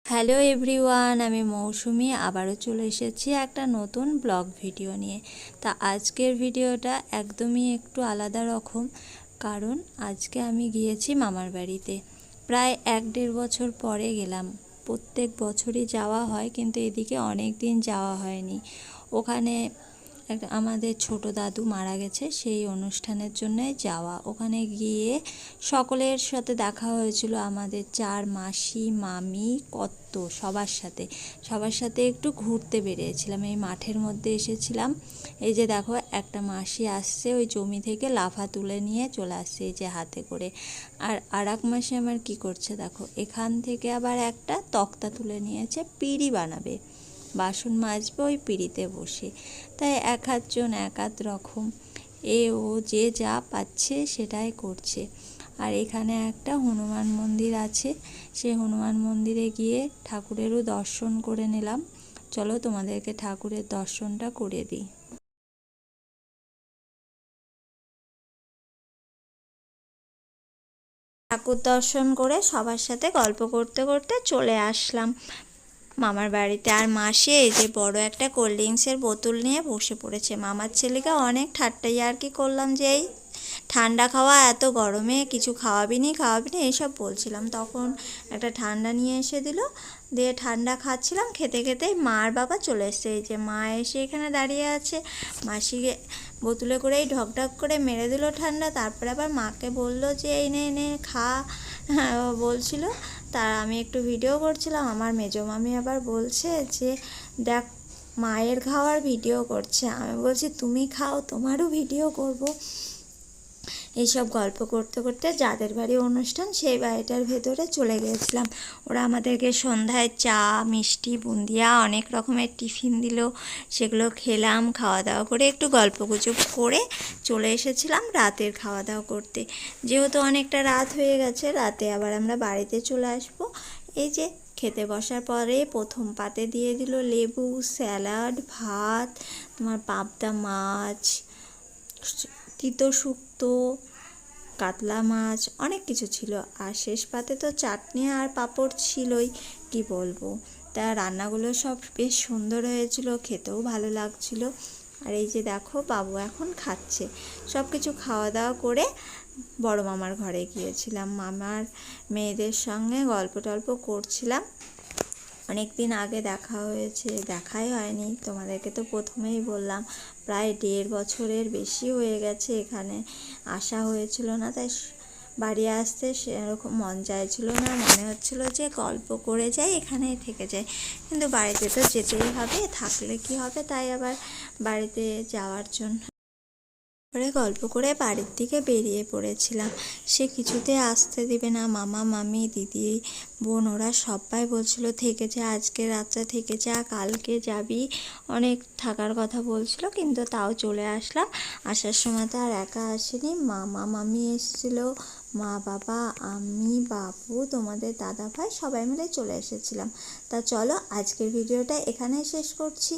Hello everyone, আমি মৌসুমি আবারও চলে এসেছি একটা নতুন ব্লগ ভিডিও নিয়ে। তা আজকের ভিডিওটা একদমই একটু আলাদা রকম, কারণ আজকে আমি গিয়েছি মামার বাড়িতে। প্রায় 1-1.5 বছর পরে গেলাম। প্রত্যেক বছরই যাওয়া হয়, কিন্তু এদিকে অনেক দিন যাওয়া হয়নি। ওখানে আমাদের ছোট দাদু মারা গেছে, সেই অনুষ্ঠানের জন্যই যাওয়া। ওখানে গিয়ে সকলের সাথে দেখা হয়েছিল, আমাদের 4 মাসি মামি কত সবার সাথে একটু ঘুরতে বেরিয়েছিলাম। এই মাঠের মধ্যে এসেছিলাম। এই যে দেখো, একটা মাসি আসছে ওই জমি থেকে লাফা তুলে নিয়ে চলে আসছে এই যে হাতে করে। আর এক মাসি আমার কি করছে দেখো, এখান থেকে আবার একটা তক্তা তুলে নিয়েছে, পিঁড়ি বানাবে, বাসন মাজবে ওই পিঁড়িতে বসে। তাই এক আধজন এক আধ রকম ও যে যা পাচ্ছে সেটাই করছে। আর এখানে একটা হনুমান মন্দির আছে, সেই হনুমান মন্দিরে গিয়ে ঠাকুরেরও দর্শন করে নিলাম। চলো তোমাদেরকে ঠাকুরের দর্শনটা করে দিই। ঠাকুর দর্শন করে সবার সাথে গল্প করতে করতে চলে আসলাম মামার বাড়িতে। আর মাসি এই যে বড় একটা কোল্ড ড্রিঙ্কসের বোতল নিয়ে বসে পড়েছে। মামার ছেলেকে অনেক ঠাট্টা ইয়ার্কি করলাম যে এই ঠান্ডা খাওয়া, এত গরমে কিছু খাওয়াবি নি এইসব বলছিলাম। তখন একটা ঠান্ডা নিয়ে এসে দিল, দিয়ে ঠান্ডা খাচ্ছিলাম। খেতে খেতেই মার বাবা চলে এসছে। এই যে মা এসে এখানে দাঁড়িয়ে আছে, মাসিকে বোতলে করেই ঢকঢক করে মেরে দিল ঠান্ডা। তারপরে আবার মাকে বললো যে এই নে নে খা, বলছিল। তার আমি একটু ভিডিও করছিলাম। আমার মেজো মামি আবার বলছে যে দেখ, মায়ের খাওয়ার ভিডিও করছে। আমি বলছি তুমি খাও, তোমারও ভিডিও করব। এইসব গল্প করতে করতে যাদের বাড়ি অনুষ্ঠান সেই বাড়িটার ভেতরে চলে গিয়েছিলাম। ওরা আমাদেরকে সন্ধ্যায় চা, মিষ্টি, বুন্দিয়া অনেক রকমের টিফিন দিল, সেগুলো খেলাম। খাওয়া দাওয়া করে একটু গল্পগুজব করে চলে এসেছিলাম রাতের খাওয়া দাওয়া করতে। যেহেতু অনেকটা রাত হয়ে গেছে, রাতে আবার আমরা বাড়িতে চলে আসব। এই যে খেতে বসার পরে প্রথম পাতে দিয়ে দিল লেবু, স্যালাড, ভাত, তোমার পাবদা মাছ, তিতো শুক্তো, কাতলা মাছ, অনেক কিছু ছিল। আর শেষ পাতে তো চাটনি আর পাঁপড় ছিলই, কি বলবো। তা রান্নাগুলো সব বেশ সুন্দর হয়েছিল, খেতেও ভালো লাগছিল। আর এই যে দেখো, বাবু এখন খাচ্ছে। সব কিছু খাওয়া দাওয়া করে বড় মামার ঘরে গিয়েছিলাম। মামার মেয়েদের সঙ্গে গল্প টল্প করছিলাম। অনেক দিন আগে দেখা হয়েছে, দেখাই হয়নি। তোমাদেরকে তো প্রথমেই বললাম প্রায় 1.5 বছরের বেশি হয়ে গেছে এখানে আসা হয়েছিল না। তাই বাড়ি আসতে সেরকম মন চাইছিল না, মনে হচ্ছিল যে গল্প করে যাই, এখানেই থেকে যাই। কিন্তু বাড়িতে তো যেতেই হবে, থাকলে কি হবে। তাই আবার বাড়িতে যাওয়ার জন্য করে গল্প করে বাড়ির দিকে বেরিয়ে পড়েছিলাম। সে কিছুতে আসতে দিবে না। মামা মামি দিদি বোন ওরা সবাই বলছিল থেকে যা, আজকে রাতটা থেকে যা, কালকে যাবি, অনেক থাকার কথা বলছিল। কিন্তু তাও চলে আসলাম। আসার সময় তো আর একা আসিনি, মামা মামি এসেছিল, মা বাবা, আমি, বাবু, তোমাদের দাদা ভাই, সবাই মিলে চলে এসেছিলাম। তা চলো আজকের ভিডিওটা এখানেই শেষ করছি।